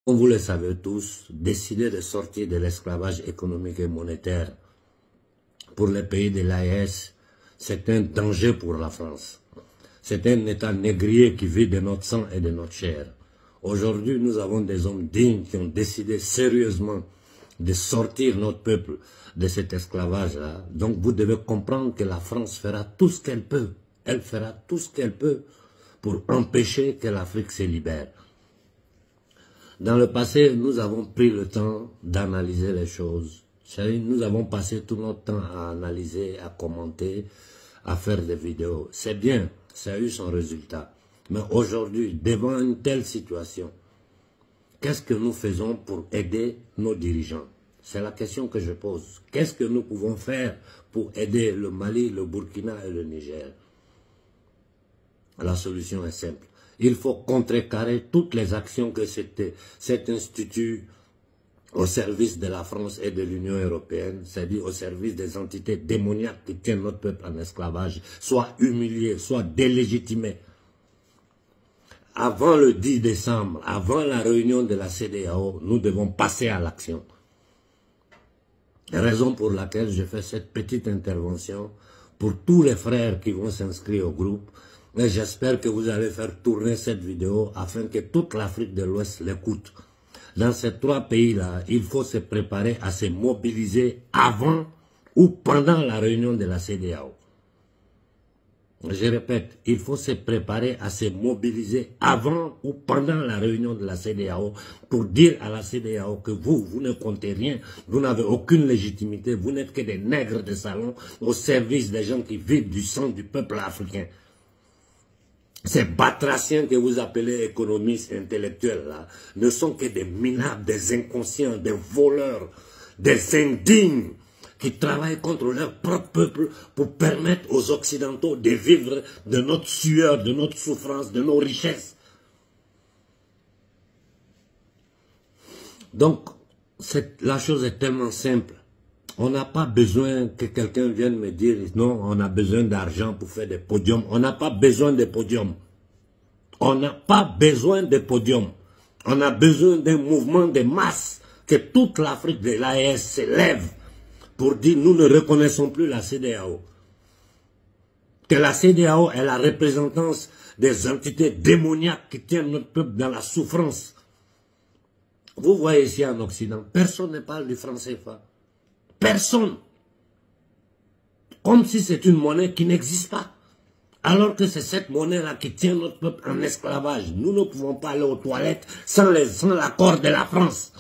Comme vous le savez tous, décider de sortir de l'esclavage économique et monétaire pour les pays de l'AES, c'est un danger pour la France. C'est un État négrier qui vit de notre sang et de notre chair. Aujourd'hui, nous avons des hommes dignes qui ont décidé sérieusement de sortir notre peuple de cet esclavage-là. Donc vous devez comprendre que la France fera tout ce qu'elle peut. Elle fera tout ce qu'elle peut pour empêcher que l'Afrique se libère. Dans le passé, nous avons pris le temps d'analyser les choses. Nous avons passé tout notre temps à analyser, à commenter, à faire des vidéos. C'est bien, ça a eu son résultat. Mais aujourd'hui, devant une telle situation, qu'est-ce que nous faisons pour aider nos dirigeants? C'est la question que je pose. Qu'est-ce que nous pouvons faire pour aider le Mali, le Burkina et le Niger? La solution est simple. Il faut contrecarrer toutes les actions que cet institut au service de la France et de l'Union européenne, c'est-à-dire au service des entités démoniaques qui tiennent notre peuple en esclavage, soit humilié, soit délégitimé. Avant le 10 décembre, avant la réunion de la CEDEAO, nous devons passer à l'action. Raison pour laquelle je fais cette petite intervention pour tous les frères qui vont s'inscrire au groupe. Et j'espère que vous allez faire tourner cette vidéo afin que toute l'Afrique de l'Ouest l'écoute. Dans ces trois pays-là, il faut se préparer à se mobiliser avant ou pendant la réunion de la CEDEAO. Je répète, il faut se préparer à se mobiliser avant ou pendant la réunion de la CEDEAO pour dire à la CEDEAO que vous ne comptez rien, vous n'avez aucune légitimité, vous n'êtes que des nègres de salon au service des gens qui vivent du sang du peuple africain. Ces batraciens que vous appelez économistes intellectuels là, ne sont que des minables, des inconscients, des voleurs, des indignes qui travaillent contre leur propre peuple pour permettre aux Occidentaux de vivre de notre sueur, de notre souffrance, de nos richesses. Donc, la chose est tellement simple. On n'a pas besoin que quelqu'un vienne me dire non, on a besoin d'argent pour faire des podiums. On n'a pas besoin de podiums. On n'a pas besoin de podiums. On a besoin d'un mouvement de masse, que toute l'Afrique de l'AES se lève pour dire nous ne reconnaissons plus la CEDEAO. Que la CEDEAO est la représentance des entités démoniaques qui tiennent notre peuple dans la souffrance. Vous voyez ici en Occident, personne ne parle du franc CFA. Personne. Comme si c'est une monnaie qui n'existe pas. Alors que c'est cette monnaie-là qui tient notre peuple en esclavage. Nous ne pouvons pas aller aux toilettes sans l'accord de la France.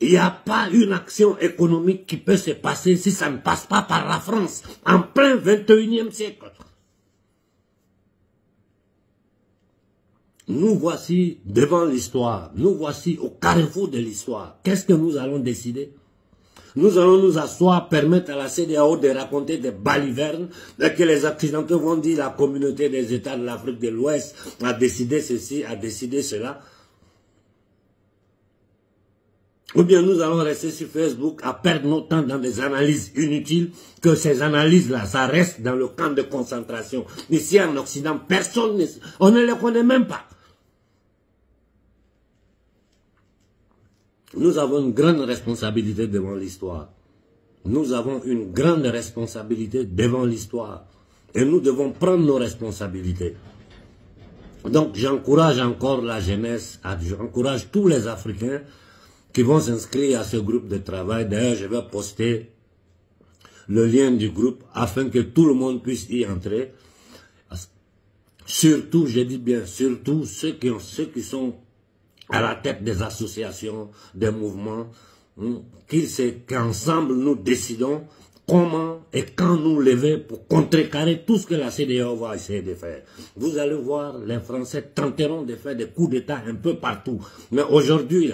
Il n'y a pas une action économique qui peut se passer si ça ne passe pas par la France. En plein 21e siècle. Nous voici devant l'histoire. Nous voici au carrefour de l'histoire. Qu'est-ce que nous allons décider? Nous allons nous asseoir, permettre à la CEDEAO de raconter des balivernes, et que les Occidentaux vont dire la communauté des États de l'Afrique de l'Ouest a décidé ceci, a décidé cela. Ou bien nous allons rester sur Facebook à perdre notre temps dans des analyses inutiles, que ces analyses-là, ça reste dans le camp de concentration. Ici en Occident, personne, on ne les connaît même pas. Nous avons une grande responsabilité devant l'histoire. Nous avons une grande responsabilité devant l'histoire. Et nous devons prendre nos responsabilités. Donc j'encourage encore la jeunesse, j'encourage tous les Africains qui vont s'inscrire à ce groupe de travail. D'ailleurs, je vais poster le lien du groupe afin que tout le monde puisse y entrer. Surtout, je dis bien, surtout ceux qui sont à la tête des associations, des mouvements, qu'ensemble nous décidons comment et quand nous lever pour contrecarrer tout ce que la CEDEAO va essayer de faire. Vous allez voir, les Français tenteront de faire des coups d'État un peu partout. Mais aujourd'hui,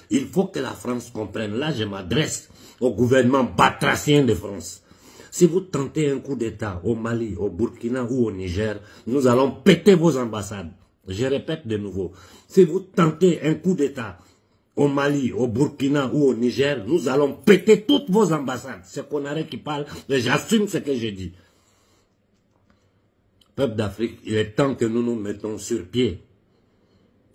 il faut que la France comprenne. Là, je m'adresse au gouvernement batracien de France. Si vous tentez un coup d'État au Mali, au Burkina ou au Niger, nous allons péter vos ambassades. Je répète de nouveau, si vous tentez un coup d'État au Mali, au Burkina ou au Niger, nous allons péter toutes vos ambassades. C'est Konaré qui parle, mais j'assume ce que je dis. Peuple d'Afrique, il est temps que nous nous mettons sur pied.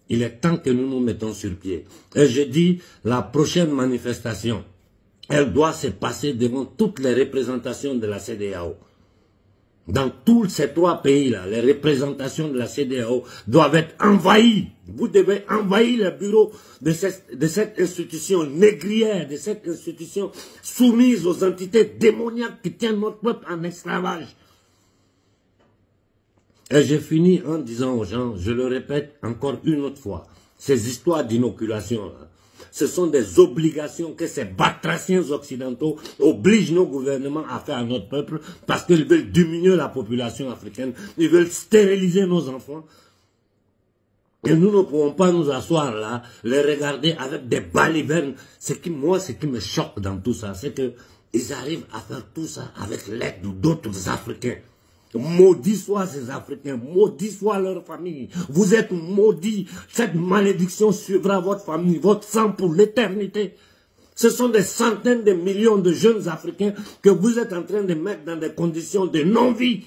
Il est temps que nous nous mettons sur pied. Et je dis, la prochaine manifestation, elle doit se passer devant toutes les représentations de la CEDEAO. Dans tous ces 3 pays-là, les représentations de la CEDEAO doivent être envahies. Vous devez envahir le bureau de cette institution négrière, de cette institution soumise aux entités démoniaques qui tiennent notre peuple en esclavage. Et je finis en disant aux gens, je le répète encore une autre fois, ces histoires d'inoculation, ce sont des obligations que ces batraciens occidentaux obligent nos gouvernements à faire à notre peuple parce qu'ils veulent diminuer la population africaine, ils veulent stériliser nos enfants. Et nous ne pouvons pas nous asseoir là, les regarder avec des balivernes. Ce qui me choque dans tout ça, c'est qu'ils arrivent à faire tout ça avec l'aide d'autres Africains. Maudits soient ces Africains, maudits soient leurs familles. Vous êtes maudits. Cette malédiction suivra votre famille, votre sang pour l'éternité. Ce sont des centaines de millions de jeunes Africains que vous êtes en train de mettre dans des conditions de non-vie.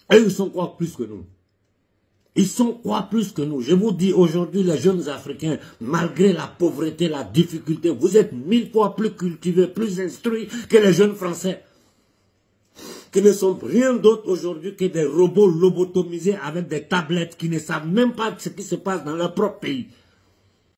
Et ils sont quoi plus que nous? Ils sont quoi plus que nous? Je vous dis aujourd'hui, les jeunes Africains, malgré la pauvreté, la difficulté, vous êtes 1000 fois plus cultivés, plus instruits que les jeunes Français, qui ne sont rien d'autre aujourd'hui que des robots lobotomisés avec des tablettes qui ne savent même pas ce qui se passe dans leur propre pays.